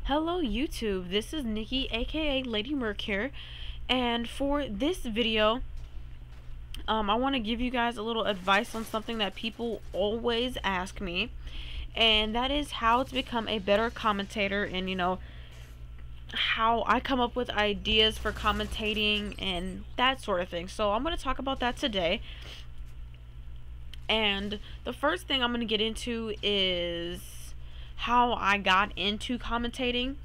Hello YouTube, this is Nikki aka Lady Merc here, and for this video I want to give you guys a little advice on something that people always ask me, and that is how to become a better commentator, and how I come up with ideas for commentating and that sort of thing. So I'm going to talk about that today. And the first thing I'm going to get into is how I got into commentating.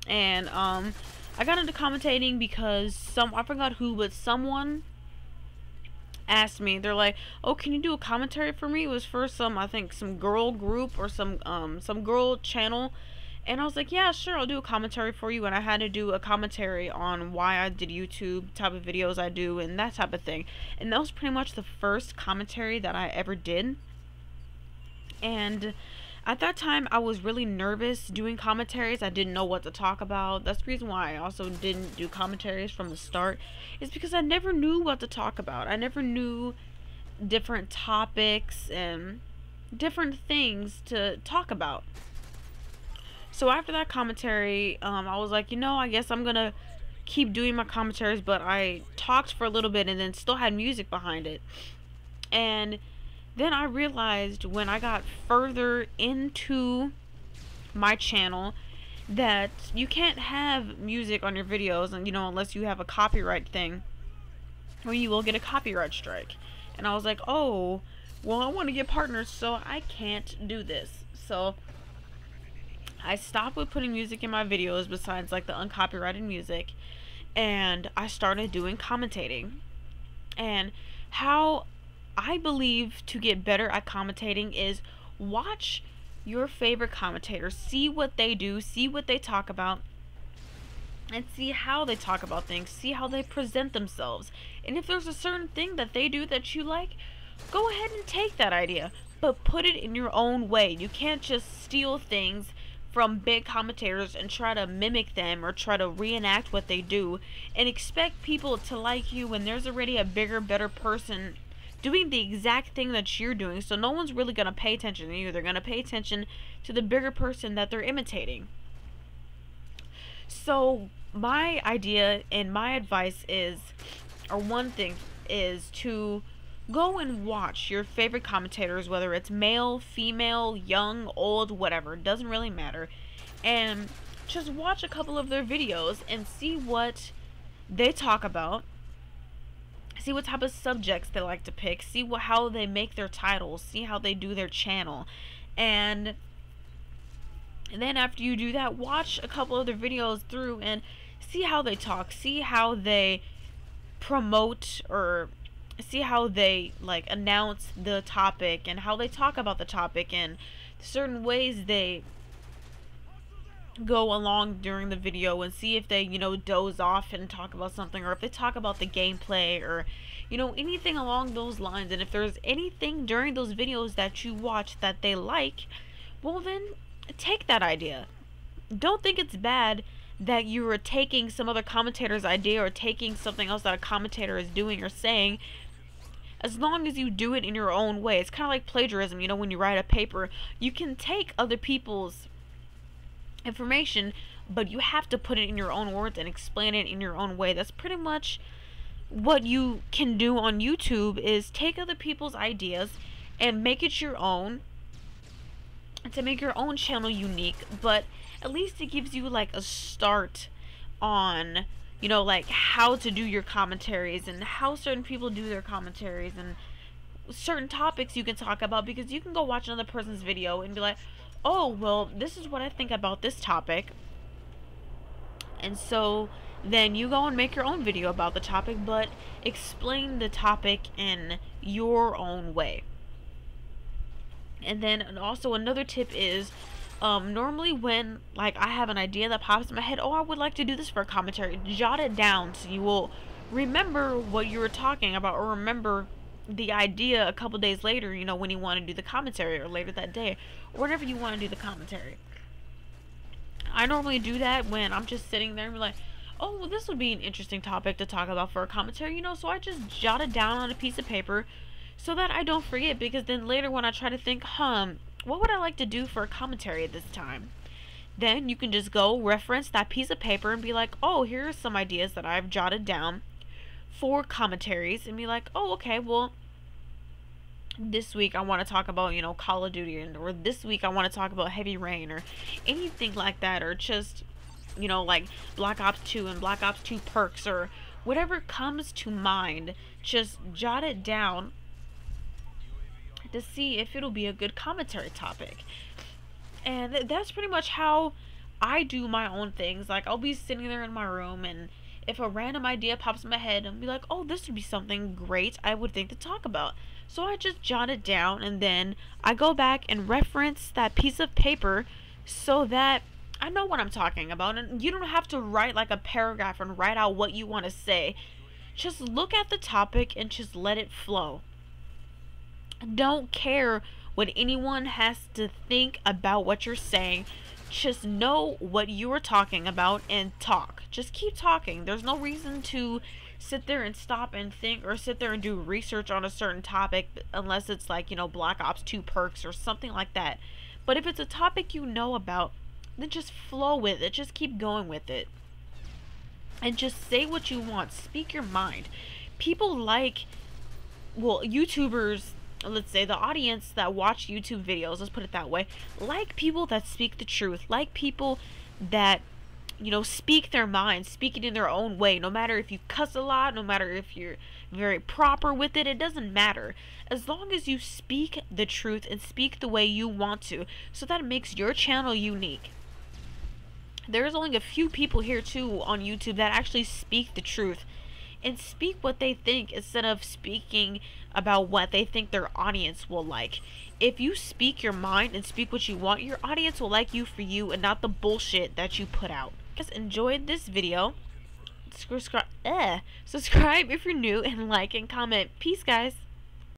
And I got into commentating because I forgot who, but someone asked me. They're like, "Oh, can you do a commentary for me?" It was for I think some girl group or some girl channel. And I was like, "Yeah, sure, I'll do a commentary for you." And I had to do a commentary on why I did YouTube, type of videos I do, and that type of thing. And that was pretty much the first commentary that I ever did. And at that time, I was really nervous doing commentaries. I didn't know what to talk about. That's the reason why I also didn't do commentaries from the start, is because I never knew what to talk about. I never knew different topics and different things to talk about. So after that commentary, I was like, I guess I'm gonna keep doing my commentaries, but I talked for a little bit and then still had music behind it. And then I realized when I got further into my channel that you can't have music on your videos, and unless you have a copyright thing, or you will get a copyright strike. And I was like, oh, well, I want to get partners, so I can't do this. So I stopped with putting music in my videos besides like the uncopyrighted music, and I started doing commentating. And how I believe to get better at commentating is watch your favorite commentators, see what they do, see what they talk about, and see how they talk about things, see how they present themselves. And if there's a certain thing that they do that you like, go ahead and take that idea, but put it in your own way. You can't just steal things from big commentators and try to mimic them or try to reenact what they do and expect people to like you when there's already a bigger, better person doing the exact thing that you're doing. So no one's really going to pay attention to you. They're going to pay attention to the bigger person that they're imitating. So my idea and my advice is, or one thing is, to go and watch your favorite commentators, whether it's male, female, young, old, whatever, it doesn't really matter, and just watch a couple of their videos and see what they talk about, see what type of subjects they like to pick, see how they make their titles, see how they do their channel. And then after you do that, watch a couple of their videos through and see how they talk, see how they promote, or see how they like announce the topic and how they talk about the topic and certain ways they go along during the video, and see if they doze off and talk about something, or if they talk about the gameplay, or anything along those lines. And if there's anything during those videos that you watch that they like, well, then take that idea. Don't think it's bad that you are taking some other commentator's idea or taking something else that a commentator is doing or saying, as long as you do it in your own way. It's kind of like plagiarism. When you write a paper, you can take other people's information, but you have to put it in your own words and explain it in your own way. That's pretty much what you can do on YouTube, is take other people's ideas and make it your own, to make your own channel unique. But at least it gives you like a start on like how to do your commentaries and how certain people do their commentaries and certain topics you can talk about, because you can go watch another person's video and be like, oh, well, this is what I think about this topic. And so then you go and make your own video about the topic, but explain the topic in your own way. And then also another tip is, normally when like I have an idea that pops in my head, oh, I would like to do this for a commentary, jot it down so you will remember what you were talking about, or remember the idea a couple days later, when you want to do the commentary, or later that day, or whenever you want to do the commentary. I normally do that when I'm just sitting there and be like, oh, well, this would be an interesting topic to talk about for a commentary, so I just jot it down on a piece of paper so that I don't forget, because then later when I try to think, what would I like to do for a commentary at this time, then you can just go reference that piece of paper and be like, oh, here are some ideas that I've jotted down for commentaries, and be like, oh, okay, well, this week I want to talk about, Call of Duty, or this week I want to talk about Heavy Rain, or anything like that, or just, like Black Ops 2 and Black Ops 2 perks, or whatever comes to mind. Just jot it down to see if it'll be a good commentary topic. And that's pretty much how I do my own things. Like, I'll be sitting there in my room, and if a random idea pops in my head, I'll be like, oh, this would be something great I would think to talk about. So I just jot it down, and then I go back and reference that piece of paper so that I know what I'm talking about. And you don't have to write like a paragraph and write out what you want to say. Just look at the topic and just let it flow. Don't care what anyone has to think about what you're saying. Just know what you are talking about and talk. Just keep talking. There's no reason to sit there and stop and think, or sit there and do research on a certain topic, unless it's like, Black Ops 2 perks or something like that. But if it's a topic you know about, then just flow with it. Just keep going with it. And just say what you want. Speak your mind. People YouTubers, let's say the audience that watch YouTube videos, let's put it that way, like people that speak the truth, like people that, speak their mind, speak it in their own way. No matter if you cuss a lot, no matter if you're very proper with it, it doesn't matter. As long as you speak the truth and speak the way you want to, so that it makes your channel unique. There's only a few people here too on YouTube that actually speak the truth and speak what they think, instead of speaking about what they think their audience will like. If you speak your mind and speak what you want, your audience will like you for you and not the bullshit that you put out. Guys, enjoyed this video. Subscribe if you're new, and like and comment. Peace, guys.